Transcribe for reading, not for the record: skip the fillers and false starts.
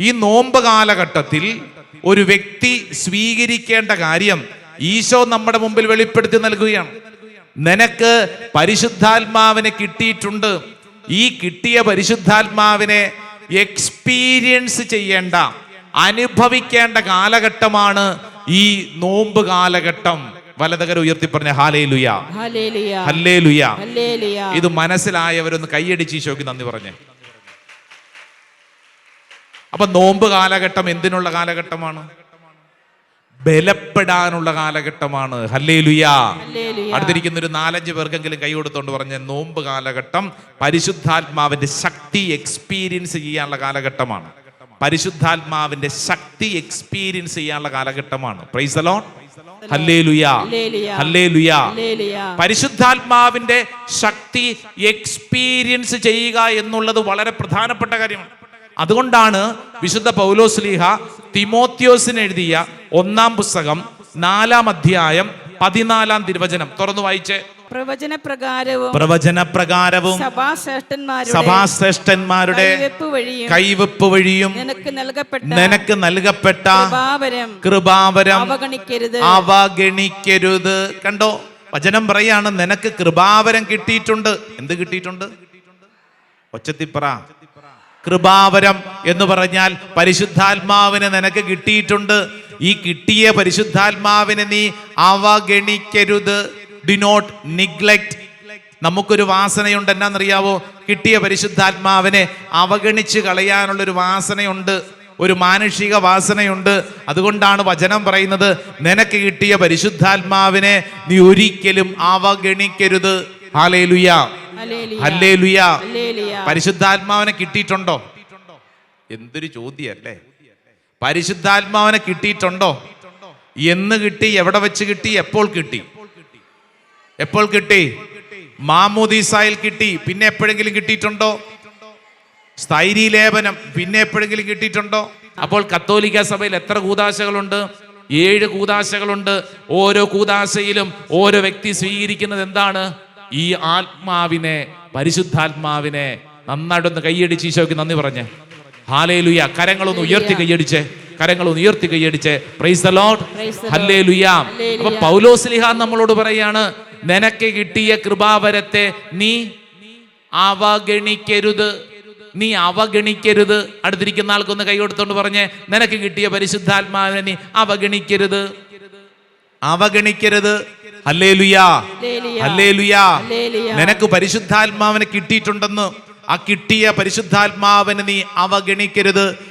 ഈ നോമ്പ് കാലഘട്ടത്തിൽ ഒരു വ്യക്തി സ്വീകരിക്കേണ്ട കാര്യം ഈശോ നമ്മുടെ മുമ്പിൽ വെളിപ്പെടുത്തി നൽകുകയാണ്. നിനക്ക് പരിശുദ്ധാത്മാവിനെ കിട്ടിയിട്ടുണ്ട്. ഈ കിട്ടിയ പരിശുദ്ധാത്മാവിനെ എക്സ്പീരിയൻസ് ചെയ്യേണ്ട, അനുഭവിക്കേണ്ട കാലഘട്ടമാണ് ഈ നോമ്പ് കാലഘട്ടം. വലതുകര ഉയർത്തി പറഞ്ഞ ഹല്ലേലൂയ, ഹല്ലേലൂയ. ഇത് മനസ്സിലായവരൊന്ന് കൈയടിച്ച് ഈശോയ്ക്ക് നന്ദി പറഞ്ഞേ. അപ്പൊ നോമ്പ് കാലഘട്ടം എന്തിനുള്ള കാലഘട്ടമാണ്? ബലപ്പെടാനുള്ള കാലഘട്ടമാണ്. ഹല്ലേലൂയ. അടുത്തിരിക്കുന്ന ഒരു 4-5 പേർക്കെങ്കിലും കൈ കൊടുത്തോണ്ട് പറഞ്ഞ നോമ്പ് കാലഘട്ടം പരിശുദ്ധാത്മാവിന്റെ ശക്തി എക്സ്പീരിയൻസ് ചെയ്യാനുള്ള കാലഘട്ടമാണ്. പരിശുദ്ധാത്മാവിന്റെ ശക്തി എക്സ്പീരിയൻസ് ചെയ്യാനുള്ള കാലഘട്ടമാണ്. Price the lord. Hallelujah, hallelujah. പരിശുദ്ധാത്മാവിന്റെ ശക്തി എക്സ്പീരിയൻസ് ചെയ്യുക എന്നുള്ളത് വളരെ പ്രധാനപ്പെട്ട കാര്യമാണ്. അതുകൊണ്ടാണ് വിശുദ്ധ പൗലോസ്ലീഹ തിമോത്തിയോസിന് എഴുതിയ 1-ാം പുസ്തകം 4-ാം അധ്യായം 14-ാം തിരുവചനം തുറന്നു വായിച്ചേ. പ്രവചനപ്രകാരവും സഭാശ്രേഷ്ഠന്മാരുടെ കൈവെപ്പ് വഴിയും നിനക്ക് നൽകപ്പെട്ട കൃപാവരം അവഗണിക്കരുത്. കണ്ടോ, വചനം പറയാണ് നിനക്ക് കൃപാവരം കിട്ടിയിട്ടുണ്ട്. എന്ത് കിട്ടിയിട്ടുണ്ട്? ഒച്ചത്തിപ്പറ. കൃപാവരം എന്ന് പറഞ്ഞാൽ പരിശുദ്ധാത്മാവിനെ നിനക്ക് കിട്ടിയിട്ടുണ്ട്. ഈ കിട്ടിയ പരിശുദ്ധാത്മാവിനെ നീ അവഗണിക്കരുത്. Do not neglect. നമുക്കൊരു വാസനയുണ്ട്, എന്നാന്നറിയാവോ? കിട്ടിയ പരിശുദ്ധാത്മാവിനെ അവഗണിച്ച് കളയാനുള്ളൊരു വാസനയുണ്ട്, ഒരു മാനുഷിക വാസനയുണ്ട്. അതുകൊണ്ടാണ് വചനം പറയുന്നത് നിനക്ക് കിട്ടിയ പരിശുദ്ധാത്മാവിനെ നീ ഒരിക്കലും അവഗണിക്കരുത്. Hallelujah, hallelujah. പരിശുദ്ധാത്മാവിനെ കിട്ടിയിട്ടുണ്ടോ? എന്തൊരു ചോദ്യല്ലേ. പരിശുദ്ധാത്മാവിനെ കിട്ടിയിട്ടുണ്ടോ? എന്ന് കിട്ടി? എവിടെ വെച്ച് കിട്ടി? എപ്പോൾ കിട്ടി? എപ്പോൾ കിട്ടി? മാമോദീസായിൽ കിട്ടി. പിന്നെ എപ്പോഴെങ്കിലും കിട്ടിയിട്ടുണ്ടോ? സ്ഥൈര്യലേപനം പിന്നെ എപ്പോഴെങ്കിലും കിട്ടിയിട്ടുണ്ടോ? അപ്പോൾ കത്തോലിക്ക സഭയിൽ എത്ര കൂദാശകളുണ്ട്? 7 കൂദാശകളുണ്ട്. ഓരോ കൂദാശയിലും ഓരോ വ്യക്തി സ്വീകരിക്കുന്നത് എന്താണ്? ഈ ആത്മാവിനെ, പരിശുദ്ധാത്മാവിനെ. നന്നായിട്ടൊന്ന് കൈയടിച്ച് ഈശോയ്ക്ക് നന്ദി പറഞ്ഞേ. ഹല്ലേലൂയ. കരങ്ങളൊന്ന് ഉയർത്തി കൈയടിച്ചേ, കരങ്ങളൊന്ന് ഉയർത്തി കൈയടിച്ചേ. Praise the lord, hallelujah. അപ്പൊ പൗലോസ്ലീഹ നമ്മളോട് പറയാണ് നിനക്ക് കിട്ടിയ കൃപാവരത്തെ നീ അവഗണിക്കരുത്, നീ അവഗണിക്കരുത്. അടുത്തിരിക്കുന്ന ആൾക്കൊന്ന് കൈ കൊടുത്തോണ്ട് പറഞ്ഞേ, നിനക്ക് കിട്ടിയ പരിശുദ്ധാത്മാവിനെ നീ അവഗണിക്കരുത്, അവഗണിക്കരുത്. Hallelujah, hallelujah. നിനക്ക് പരിശുദ്ധാത്മാവിനെ കിട്ടിയിട്ടുണ്ടെന്ന്, ആ കിട്ടിയ പരിശുദ്ധാത്മാവിനെ നീ അവഗണിക്കരുത്.